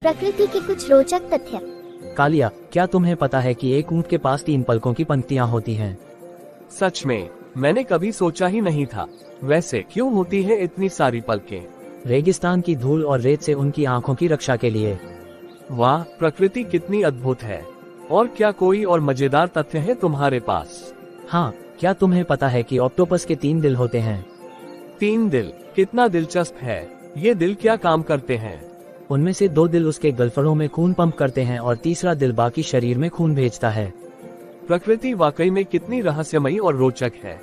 प्रकृति के कुछ रोचक तथ्य। कालिया, क्या तुम्हें पता है कि एक ऊंट के पास 3 पलकों की पंक्तियां होती हैं? सच में, मैंने कभी सोचा ही नहीं था। वैसे क्यों होती है इतनी सारी पलकें? रेगिस्तान की धूल और रेत से उनकी आंखों की रक्षा के लिए। वाह, प्रकृति कितनी अद्भुत है। और क्या कोई और मजेदार तथ्य है तुम्हारे पास? हाँ, क्या तुम्हें पता है कि ऑक्टोपस के 3 दिल होते हैं? 3 दिल, कितना दिलचस्प है। ये दिल क्या काम करते हैं? उनमें से 2 दिल उसके गलफड़ों में खून पंप करते हैं और तीसरा दिल बाकी शरीर में खून भेजता है। प्रकृति वाकई में कितनी रहस्यमयी और रोचक है।